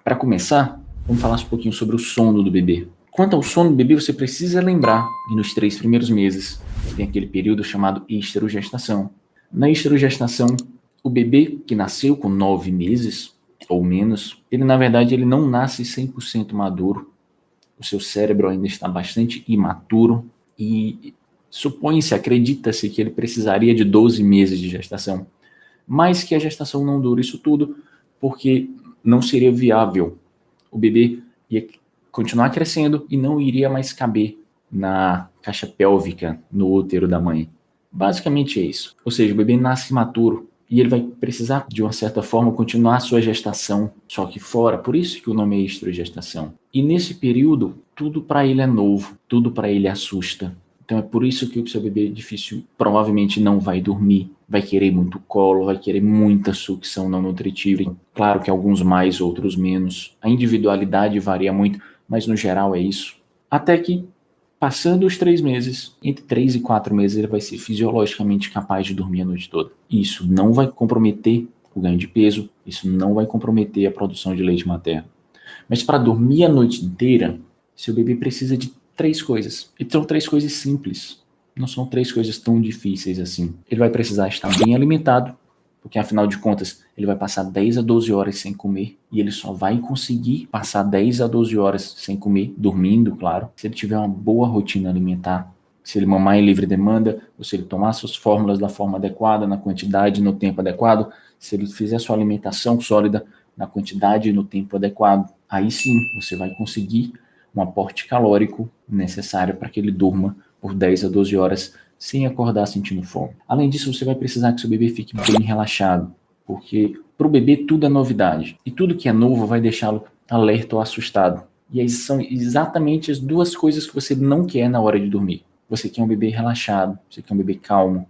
Para começar, vamos falar um pouquinho sobre o sono do bebê. Quanto ao sono do bebê, você precisa lembrar que nos 3 primeiros meses tem aquele período chamado esterogestação. Na esterogestação, o bebê que nasceu com 9 meses ou menos, ele na verdade ele não nasce 100% maduro. O seu cérebro ainda está bastante imaturo e supõe-se, acredita-se que ele precisaria de 12 meses de gestação, mas que a gestação não dura isso tudo porque não seria viável. O bebê ia continuar crescendo e não iria mais caber na caixa pélvica, no útero da mãe. Basicamente é isso. Ou seja, o bebê nasce imaturo e ele vai precisar, de uma certa forma, continuar a sua gestação, só que fora. Por isso que o nome é esterogestação. E nesse período, tudo para ele é novo, tudo para ele assusta. Então é por isso que o seu bebê difícil provavelmente não vai dormir, vai querer muito colo, vai querer muita sucção não nutritiva. Claro que alguns mais, outros menos. A individualidade varia muito, mas no geral é isso. Até que, passando os 3 meses, entre 3 e 4 meses, ele vai ser fisiologicamente capaz de dormir a noite toda. Isso não vai comprometer o ganho de peso, isso não vai comprometer a produção de leite materno. Mas para dormir a noite inteira, seu bebê precisa de 3 coisas. E são 3 coisas simples. Não são 3 coisas tão difíceis assim. Ele vai precisar estar bem alimentado, porque afinal de contas, ele vai passar 10 a 12 horas sem comer, e ele só vai conseguir passar 10 a 12 horas sem comer, dormindo, claro, se ele tiver uma boa rotina alimentar. Se ele mamar em livre demanda, ou se ele tomar suas fórmulas da forma adequada, na quantidade e no tempo adequado, se ele fizer sua alimentação sólida na quantidade e no tempo adequado, aí sim você vai conseguir um aporte calórico necessário para que ele durma por 10 a 12 horas sem acordar sentindo fome. Além disso, você vai precisar que seu bebê fique bem relaxado, porque para o bebê tudo é novidade, e tudo que é novo vai deixá-lo alerta ou assustado. E aí são exatamente as 2 coisas que você não quer na hora de dormir. Você quer um bebê relaxado, você quer um bebê calmo,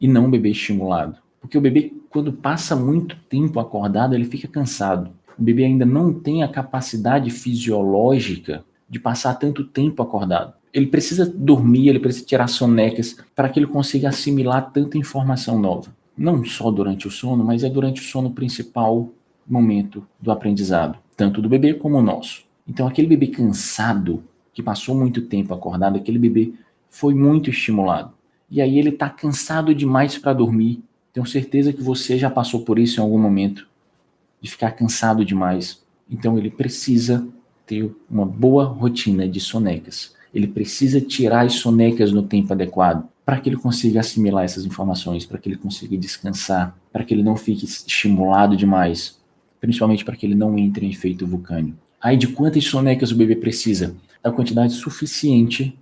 e não um bebê estimulado. Porque o bebê, quando passa muito tempo acordado, ele fica cansado. O bebê ainda não tem a capacidade fisiológica de passar tanto tempo acordado. Ele precisa dormir, ele precisa tirar sonecas para que ele consiga assimilar tanta informação nova. Não só durante o sono, mas é durante o sono principal momento do aprendizado, tanto do bebê como o nosso. Então, aquele bebê cansado, que passou muito tempo acordado, aquele bebê foi muito estimulado. E aí ele está cansado demais para dormir. Tenho certeza que você já passou por isso em algum momento, de ficar cansado demais. Então ele precisa ter uma boa rotina de sonecas. Ele precisa tirar as sonecas no tempo adequado para que ele consiga assimilar essas informações, para que ele consiga descansar, para que ele não fique estimulado demais, principalmente para que ele não entre em efeito vulcânico. Aí de quantas sonecas o bebê precisa? Da quantidade suficiente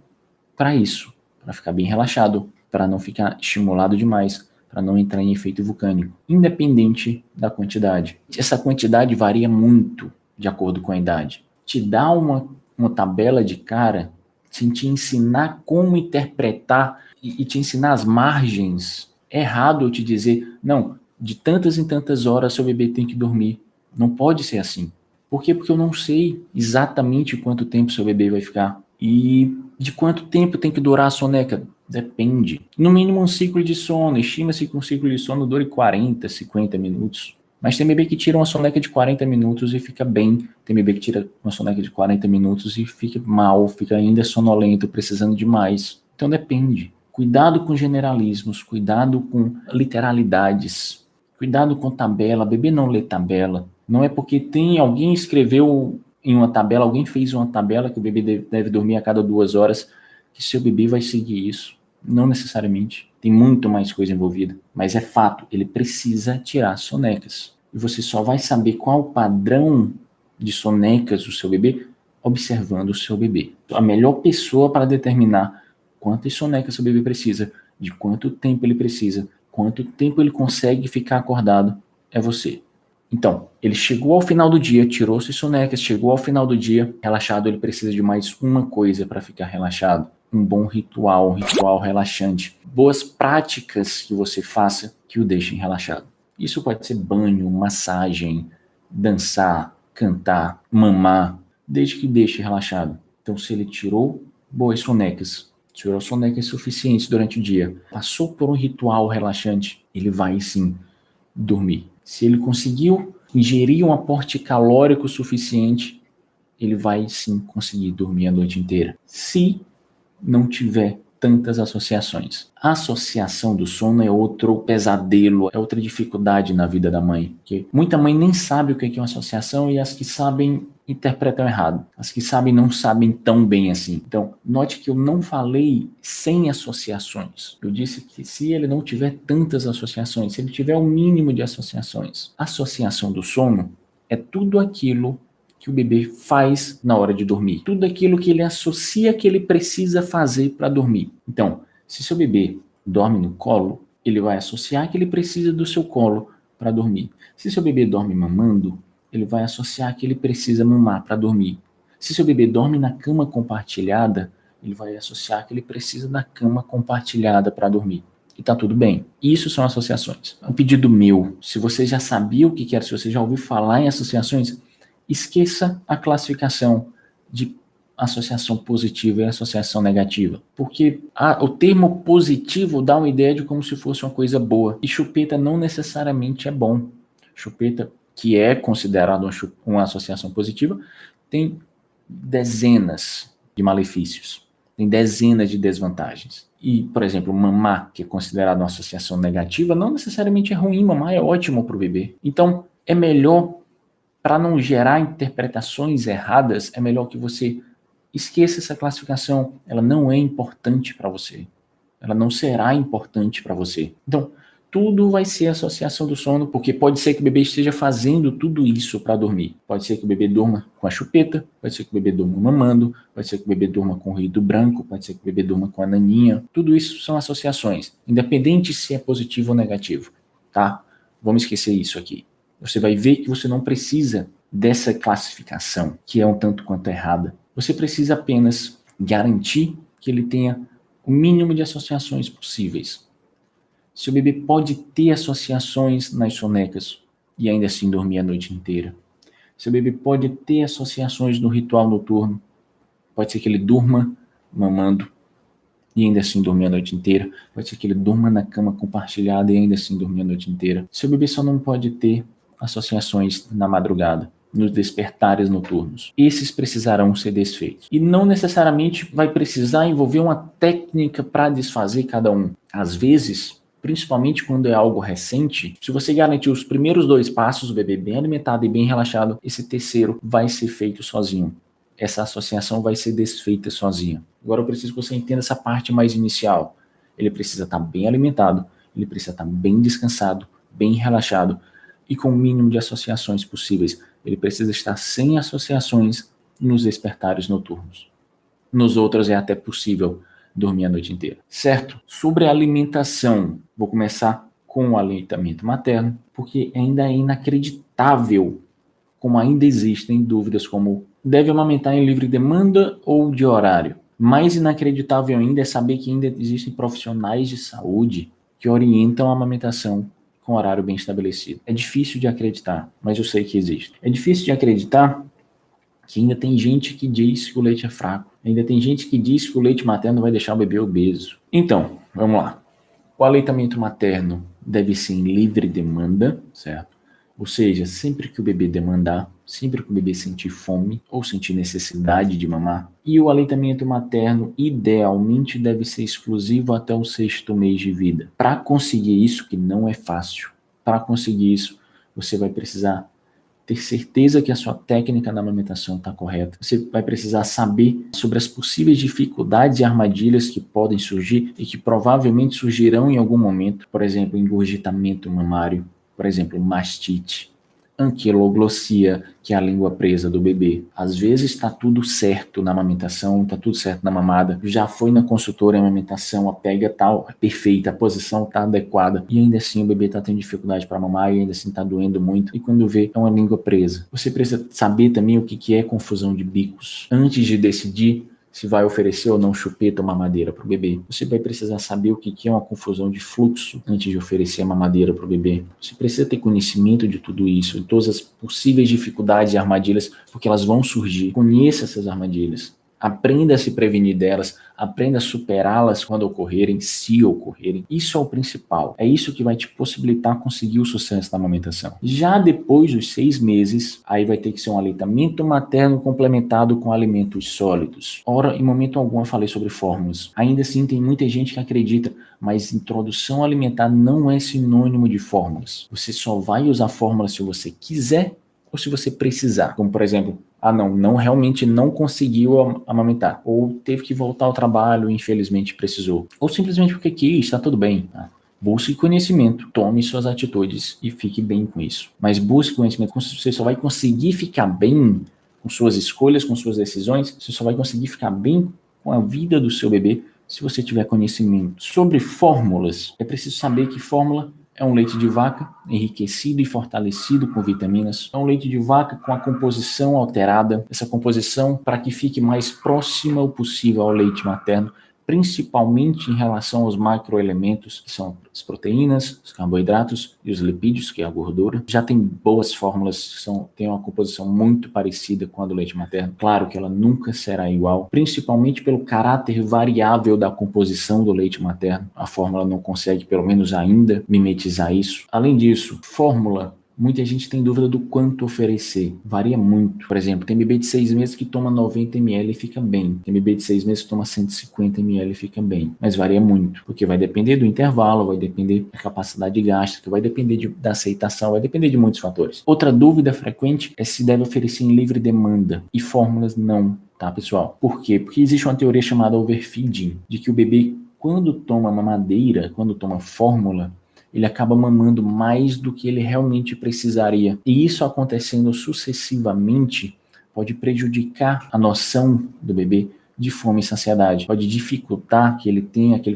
para isso, para ficar bem relaxado, para não ficar estimulado demais, para não entrar em efeito vulcânico, independente da quantidade. Essa quantidade varia muito de acordo com a idade. Te dá uma tabela de cara sem te ensinar como interpretar e te ensinar as margens. É errado eu te dizer, não, de tantas em tantas horas seu bebê tem que dormir. Não pode ser assim. Por quê? Porque eu não sei exatamente quanto tempo seu bebê vai ficar. E de quanto tempo tem que durar a soneca? Depende. No mínimo um ciclo de sono. Estima-se que um ciclo de sono dure 40, 50 minutos. Mas tem bebê que tira uma soneca de 40 minutos e fica bem. Tem bebê que tira uma soneca de 40 minutos e fica mal, fica ainda sonolento, precisando de mais. Então depende. Cuidado com generalismos, cuidado com literalidades, cuidado com tabela. Bebê não lê tabela. Não é porque tem alguém escreveu em uma tabela, alguém fez uma tabela que o bebê deve dormir a cada 2 horas, que seu bebê vai seguir isso. Não necessariamente. Tem muito mais coisa envolvida. Mas é fato, ele precisa tirar sonecas. E você só vai saber qual o padrão de sonecas do seu bebê observando o seu bebê. A melhor pessoa para determinar quantas sonecas seu bebê precisa, de quanto tempo ele precisa, quanto tempo ele consegue ficar acordado, é você. Então, ele chegou ao final do dia, tirou suas sonecas, chegou ao final do dia, relaxado, ele precisa de mais uma coisa para ficar relaxado. Um bom ritual, um ritual relaxante. Boas práticas que você faça que o deixem relaxado. Isso pode ser banho, massagem, dançar, cantar, mamar, desde que deixe relaxado. Então, se ele tirou boas sonecas, tirou sonecas suficientes durante o dia, passou por um ritual relaxante, ele vai sim dormir. Se ele conseguiu ingerir um aporte calórico suficiente, ele vai sim conseguir dormir a noite inteira. Se não tiver tantas associações. A associação do sono é outro pesadelo, é outra dificuldade na vida da mãe. Porque muita mãe nem sabe o que é uma associação e as que sabem interpretam errado. As que sabem não sabem tão bem assim. Então, note que eu não falei sem associações. Eu disse que se ele não tiver tantas associações, se ele tiver o mínimo de associações, a associação do sono é tudo aquilo que o bebê faz na hora de dormir. Tudo aquilo que ele associa que ele precisa fazer para dormir. Então, se seu bebê dorme no colo, ele vai associar que ele precisa do seu colo para dormir. Se seu bebê dorme mamando, ele vai associar que ele precisa mamar para dormir. Se seu bebê dorme na cama compartilhada, ele vai associar que ele precisa da cama compartilhada para dormir. E tá tudo bem. Isso são associações. Um pedido meu, se você já sabia o que era, se você já ouviu falar em associações, esqueça a classificação de associação positiva e associação negativa. Porque o termo positivo dá uma ideia de como se fosse uma coisa boa. E chupeta não necessariamente é bom. Chupeta, que é considerada uma associação positiva, tem dezenas de malefícios. Tem dezenas de desvantagens. E, por exemplo, mamar, que é considerada uma associação negativa, não necessariamente é ruim. Mamar é ótimo para o bebê. Então, é melhor, para não gerar interpretações erradas, é melhor que você esqueça essa classificação. Ela não é importante para você. Ela não será importante para você. Então, tudo vai ser associação do sono, porque pode ser que o bebê esteja fazendo tudo isso para dormir. Pode ser que o bebê durma com a chupeta, pode ser que o bebê durma mamando, pode ser que o bebê durma com o ruído branco, pode ser que o bebê durma com a naninha. Tudo isso são associações, independente se é positivo ou negativo, tá? Vamos esquecer isso aqui. Você vai ver que você não precisa dessa classificação, que é um tanto quanto errada. Você precisa apenas garantir que ele tenha o mínimo de associações possíveis. Seu bebê pode ter associações nas sonecas e ainda assim dormir a noite inteira. Seu bebê pode ter associações no ritual noturno. Pode ser que ele durma mamando e ainda assim dormir a noite inteira. Pode ser que ele durma na cama compartilhada e ainda assim dormir a noite inteira. Seu bebê só não pode ter associações na madrugada, nos despertares noturnos. Esses precisarão ser desfeitos. E não necessariamente vai precisar envolver uma técnica para desfazer cada um. Às vezes, principalmente quando é algo recente, se você garantir os primeiros 2 passos, o bebê bem alimentado e bem relaxado, esse terceiro vai ser feito sozinho. Essa associação vai ser desfeita sozinha. Agora eu preciso que você entenda essa parte mais inicial. Ele precisa estar bem alimentado, ele precisa estar bem descansado, bem relaxado e com o mínimo de associações possíveis. Ele precisa estar sem associações nos despertares noturnos. Nos outros é até possível dormir a noite inteira. Certo? Sobre a alimentação, vou começar com o aleitamento materno, porque ainda é inacreditável como ainda existem dúvidas como deve amamentar em livre demanda ou de horário. Mais inacreditável ainda é saber que ainda existem profissionais de saúde que orientam a amamentação com horário bem estabelecido. É difícil de acreditar, mas eu sei que existe. É difícil de acreditar que ainda tem gente que diz que o leite é fraco. Ainda tem gente que diz que o leite materno vai deixar o bebê obeso. Então, vamos lá. O aleitamento materno deve ser em livre demanda, certo? Ou seja, sempre que o bebê demandar, sempre que o bebê sentir fome ou sentir necessidade de mamar. E o aleitamento materno, idealmente, deve ser exclusivo até o 6º mês de vida. Para conseguir isso, que não é fácil, para conseguir isso, você vai precisar ter certeza que a sua técnica na amamentação está correta. Você vai precisar saber sobre as possíveis dificuldades e armadilhas que podem surgir e que provavelmente surgirão em algum momento. Por exemplo, engurgitamento mamário, por exemplo, mastite, anquiloglossia, que é a língua presa do bebê. Às vezes está tudo certo na amamentação, está tudo certo na mamada, já foi na consultora em amamentação, a pega tal, é perfeita, a posição está adequada, e ainda assim o bebê está tendo dificuldade para mamar, e ainda assim está doendo muito, e quando vê, é uma língua presa. Você precisa saber também o que é confusão de bicos. Antes de decidir se vai oferecer ou não chupeta ou mamadeira para o bebê, você vai precisar saber o que é uma confusão de fluxo antes de oferecer a mamadeira para o bebê. Você precisa ter conhecimento de tudo isso, de todas as possíveis dificuldades e armadilhas, porque elas vão surgir. Conheça essas armadilhas. Aprenda a se prevenir delas, aprenda a superá-las quando ocorrerem, se ocorrerem. Isso é o principal. É isso que vai te possibilitar conseguir o sucesso da amamentação. Já depois dos 6 meses, aí vai ter que ser um aleitamento materno complementado com alimentos sólidos. Ora, em momento algum eu falei sobre fórmulas. Ainda assim, tem muita gente que acredita, mas introdução alimentar não é sinônimo de fórmulas. Você só vai usar fórmulas se você quiser ou se você precisar. Como, por exemplo, realmente não conseguiu amamentar, ou teve que voltar ao trabalho e infelizmente precisou, ou simplesmente porque quis, está tudo bem. Tá? Busque conhecimento, tome suas atitudes e fique bem com isso. Mas busque conhecimento, você só vai conseguir ficar bem com suas escolhas, com suas decisões, você só vai conseguir ficar bem com a vida do seu bebê se você tiver conhecimento. Sobre fórmulas, é preciso saber que fórmula é um leite de vaca enriquecido e fortalecido com vitaminas. É um leite de vaca com a composição alterada. Essa composição para que fique mais próxima o possível ao leite materno, principalmente em relação aos macroelementos, que são as proteínas, os carboidratos e os lipídios, que é a gordura. Já tem boas fórmulas que têm uma composição muito parecida com a do leite materno. Claro que ela nunca será igual, principalmente pelo caráter variável da composição do leite materno. A fórmula não consegue, pelo menos ainda, mimetizar isso. Além disso, fórmula, muita gente tem dúvida do quanto oferecer. Varia muito. Por exemplo, tem bebê de 6 meses que toma 90 ml e fica bem. Tem bebê de 6 meses que toma 150 ml e fica bem. Mas varia muito, porque vai depender do intervalo, vai depender da capacidade gástrica, vai depender da aceitação, vai depender de muitos fatores. Outra dúvida frequente é se deve oferecer em livre demanda. E fórmulas não, tá, pessoal? Por quê? Porque existe uma teoria chamada overfeeding, de que o bebê, quando toma mamadeira, quando toma fórmula, ele acaba mamando mais do que ele realmente precisaria. E isso acontecendo sucessivamente pode prejudicar a noção do bebê de fome e saciedade. Pode dificultar que ele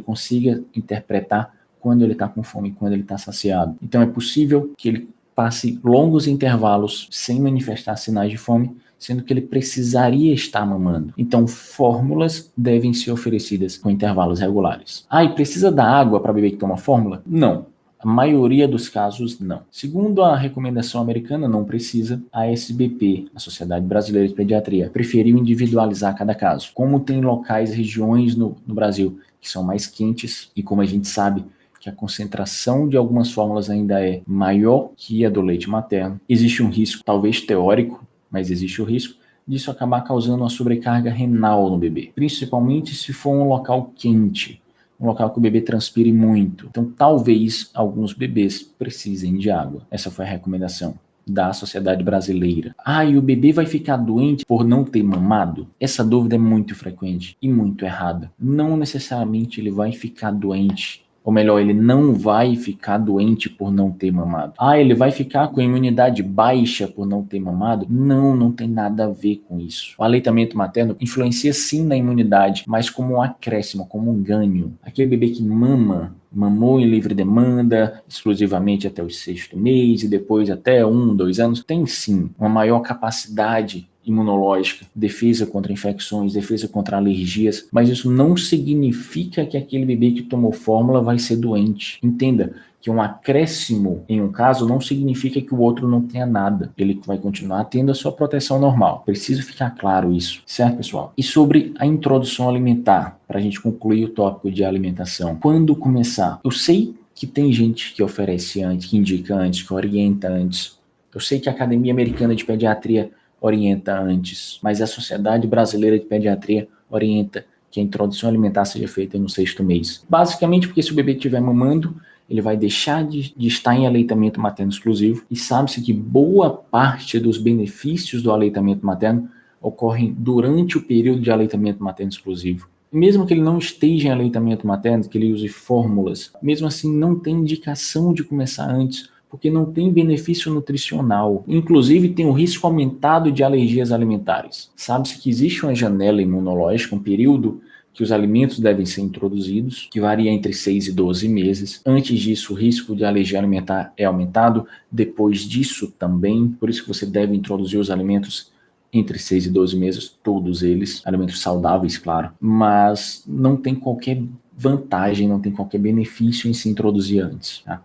consiga interpretar quando ele está com fome e quando ele está saciado. Então é possível que ele passe longos intervalos sem manifestar sinais de fome, sendo que ele precisaria estar mamando. Então, fórmulas devem ser oferecidas com intervalos regulares. E precisa dar água para bebê que toma fórmula? Não. A maioria dos casos, não. Segundo a recomendação americana, não precisa. A SBP, a Sociedade Brasileira de Pediatria, preferiu individualizar cada caso. Como tem locais, regiões no Brasil que são mais quentes, e como a gente sabe que a concentração de algumas fórmulas ainda é maior que a do leite materno, existe um risco, talvez teórico, mas existe o risco disso acabar causando uma sobrecarga renal no bebê, principalmente se for um local quente, um local que o bebê transpire muito. Então, talvez alguns bebês precisem de água. Essa foi a recomendação da Sociedade Brasileira. E o bebê vai ficar doente por não ter mamado? Essa dúvida é muito frequente e muito errada. Não necessariamente ele vai ficar doente. Ou melhor, ele não vai ficar doente por não ter mamado. Ele vai ficar com a imunidade baixa por não ter mamado? Não tem nada a ver com isso. O aleitamento materno influencia sim na imunidade, mas como um acréscimo, como um ganho. Aquele bebê que mamou em livre demanda, exclusivamente até o 6º mês e depois até 1, 2 anos, tem sim uma maior capacidade imunológica, defesa contra infecções, defesa contra alergias, mas isso não significa que aquele bebê que tomou fórmula vai ser doente. Entenda que um acréscimo em um caso não significa que o outro não tenha nada. Ele vai continuar tendo a sua proteção normal. Preciso ficar claro isso, certo, pessoal? E sobre a introdução alimentar, para a gente concluir o tópico de alimentação. Quando começar? Eu sei que tem gente que oferece antes, que indica antes, que orienta antes. Eu sei que a Academia Americana de Pediatria orienta antes, mas a Sociedade Brasileira de Pediatria orienta que a introdução alimentar seja feita no 6º mês. Basicamente porque se o bebê estiver mamando, ele vai deixar de estar em aleitamento materno exclusivo, e sabe-se que boa parte dos benefícios do aleitamento materno ocorrem durante o período de aleitamento materno exclusivo. Mesmo que ele não esteja em aleitamento materno, que ele use fórmulas, mesmo assim não tem indicação de começar antes, porque não tem benefício nutricional. Inclusive, tem um risco aumentado de alergias alimentares. Sabe-se que existe uma janela imunológica, um período que os alimentos devem ser introduzidos, que varia entre 6 e 12 meses. Antes disso, o risco de alergia alimentar é aumentado. Depois disso também. Por isso que você deve introduzir os alimentos entre 6 e 12 meses, todos eles, alimentos saudáveis, claro. Mas não tem qualquer vantagem, não tem qualquer benefício em se introduzir antes, tá?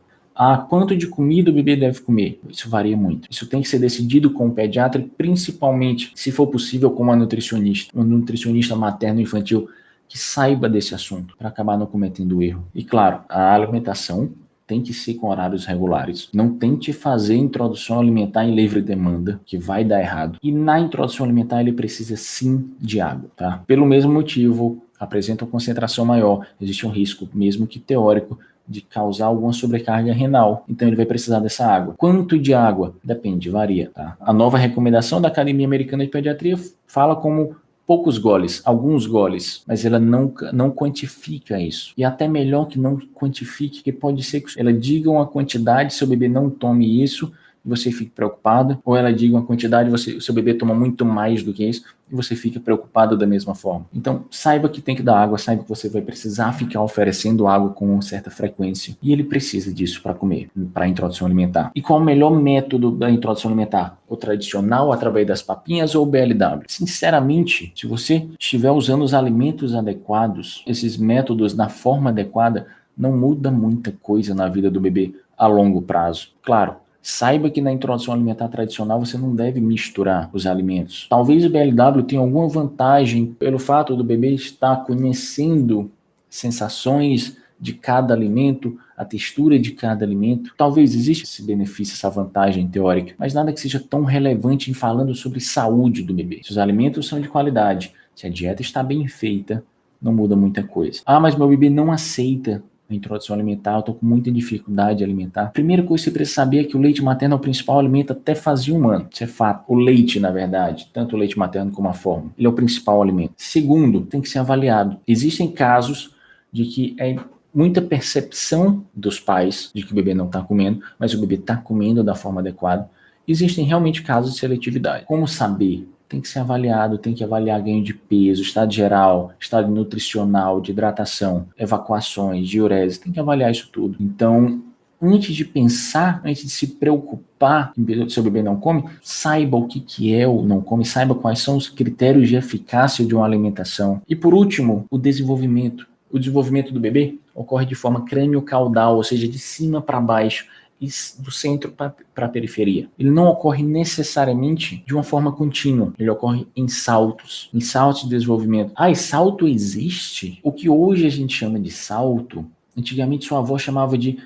Quanto de comida o bebê deve comer? Isso varia muito. Isso tem que ser decidido com o pediatra, principalmente, se for possível, com uma nutricionista. Um nutricionista materno-infantil que saiba desse assunto, para acabar não cometendo erro. E claro, a alimentação tem que ser com horários regulares. Não tente fazer introdução alimentar em livre demanda, que vai dar errado. E na introdução alimentar ele precisa sim de água, tá? Pelo mesmo motivo, apresenta uma concentração maior, existe um risco, mesmo que teórico, de causar alguma sobrecarga renal. Então ele vai precisar dessa água. Quanto de água? Depende, varia, tá? A nova recomendação da Academia Americana de Pediatria fala como poucos goles, alguns goles, mas ela não quantifica isso. E até melhor que não quantifique, que pode ser que ela diga uma quantidade, seu bebê não tome isso, e você fique preocupado, ou ela diga uma quantidade, o seu bebê toma muito mais do que isso, e você fica preocupado da mesma forma. Então, saiba que tem que dar água, saiba que você vai precisar ficar oferecendo água com certa frequência. E ele precisa disso para comer, para a introdução alimentar. E qual é o melhor método da introdução alimentar? O tradicional, através das papinhas, ou o BLW? Sinceramente, se você estiver usando os alimentos adequados, esses métodos na forma adequada, não muda muita coisa na vida do bebê a longo prazo. Claro, saiba que na introdução alimentar tradicional você não deve misturar os alimentos. Talvez o BLW tenha alguma vantagem pelo fato do bebê estar conhecendo sensações de cada alimento, a textura de cada alimento. Talvez exista esse benefício, essa vantagem teórica, mas nada que seja tão relevante em falando sobre saúde do bebê. Se os alimentos são de qualidade, se a dieta está bem feita, não muda muita coisa. Mas meu bebê não aceita a introdução alimentar, eu estou com muita dificuldade alimentar. A primeira coisa que você precisa saber é que o leite materno é o principal alimento até fazer 1 ano. Isso é fato. O leite, na verdade, tanto o leite materno como a fórmula, ele é o principal alimento. Segundo, tem que ser avaliado. Existem casos de que é muita percepção dos pais de que o bebê não está comendo, mas o bebê está comendo da forma adequada. Existem realmente casos de seletividade. Como saber? Tem que ser avaliado, tem que avaliar ganho de peso, estado geral, estado nutricional, de hidratação, evacuações, diurese, tem que avaliar isso tudo. Então, antes de pensar, antes de se preocupar em se o bebê não come, saiba o que é o não come, saiba quais são os critérios de eficácia de uma alimentação. E por último, o desenvolvimento. O desenvolvimento do bebê ocorre de forma crânio-caudal, ou seja, de cima para baixo, e do centro para a periferia. Ele não ocorre necessariamente de uma forma contínua, ele ocorre em saltos de desenvolvimento. E salto existe? O que hoje a gente chama de salto, antigamente sua avó chamava de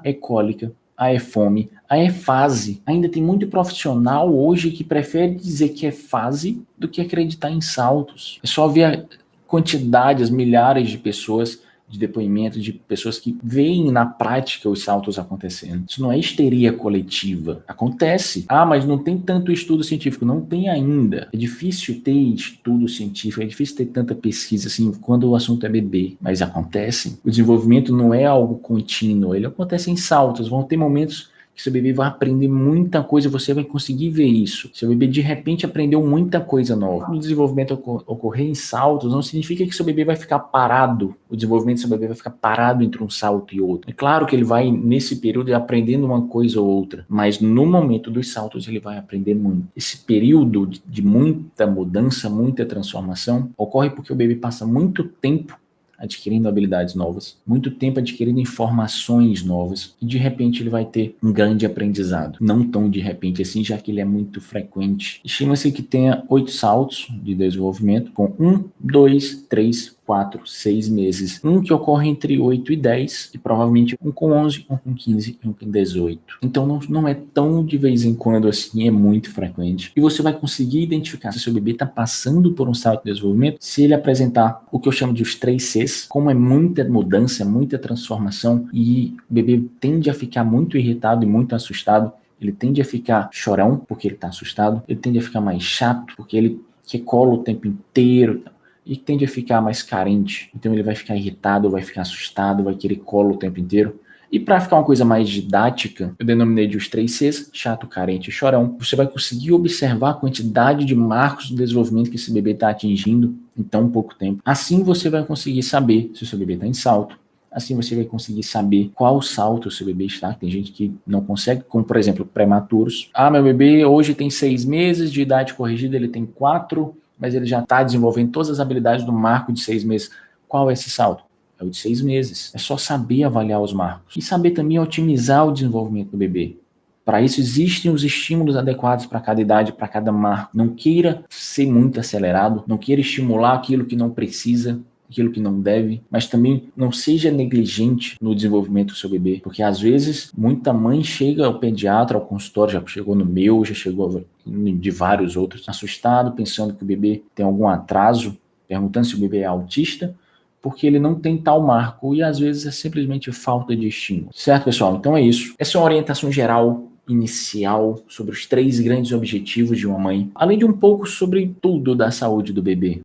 é cólica, é fome, é fase. Ainda tem muito profissional hoje que prefere dizer que é fase do que acreditar em saltos. É só ver a quantidade, as milhares de pessoas, de depoimentos de pessoas que veem na prática os saltos acontecendo. Isso não é histeria coletiva. Acontece. Mas não tem tanto estudo científico. Não tem ainda. É difícil ter estudo científico, é difícil ter tanta pesquisa assim quando o assunto é bebê. Mas acontece. O desenvolvimento não é algo contínuo. Ele acontece em saltos. Vão ter momentos que seu bebê vai aprender muita coisa, você vai conseguir ver isso. Seu bebê de repente aprendeu muita coisa nova. O desenvolvimento ocorrer em saltos não significa que seu bebê vai ficar parado. O desenvolvimento do seu bebê vai ficar parado entre um salto e outro. É claro que ele vai, nesse período, aprendendo uma coisa ou outra, mas no momento dos saltos ele vai aprender muito. Esse período de muita mudança, muita transformação, ocorre porque o bebê passa muito tempo adquirindo habilidades novas, muito tempo adquirindo informações novas, e de repente ele vai ter um grande aprendizado. Não tão de repente assim, já que ele é muito frequente. Estima-se que tenha 8 saltos de desenvolvimento, com 1, 2, 3, 4, 6 meses. Um que ocorre entre 8 e 10, e provavelmente um com 11, um com 15 e um com 18. Então não é tão de vez em quando assim, é muito frequente. E você vai conseguir identificar se seu bebê está passando por um salto de desenvolvimento, se ele apresentar o que eu chamo de os 3 Cs, como é muita mudança, muita transformação, e o bebê tende a ficar muito irritado e muito assustado. Ele tende a ficar chorão, porque ele está assustado. Ele tende a ficar mais chato, porque ele quer colo o tempo inteiro, e tende a ficar mais carente. Então ele vai ficar irritado, vai ficar assustado, vai querer colo o tempo inteiro. E para ficar uma coisa mais didática, eu denominei de os 3 Cs, chato, carente e chorão. Você vai conseguir observar a quantidade de marcos do desenvolvimento que esse bebê está atingindo em tão pouco tempo. Assim você vai conseguir saber se o seu bebê está em salto. Assim você vai conseguir saber qual salto o seu bebê está. Tem gente que não consegue, como por exemplo, prematuros. Meu bebê hoje tem 6 meses de idade corrigida, ele tem 4, mas ele já está desenvolvendo todas as habilidades do marco de 6 meses. Qual é esse salto? é o de 6 meses. É só saber avaliar os marcos e saber também otimizar o desenvolvimento do bebê. Para isso existem os estímulos adequados para cada idade, para cada marco. Não queira ser muito acelerado, não queira estimular aquilo que não precisa, aquilo que não deve, mas também não seja negligente no desenvolvimento do seu bebê, porque às vezes muita mãe chega ao pediatra, ao consultório, já chegou no meu, já chegou de vários outros, assustado, pensando que o bebê tem algum atraso, perguntando se o bebê é autista, porque ele não tem tal marco e às vezes é simplesmente falta de estímulo. Certo, pessoal? Então é isso. Essa é uma orientação geral inicial sobre os 3 grandes objetivos de uma mãe, além de um pouco sobre tudo da saúde do bebê.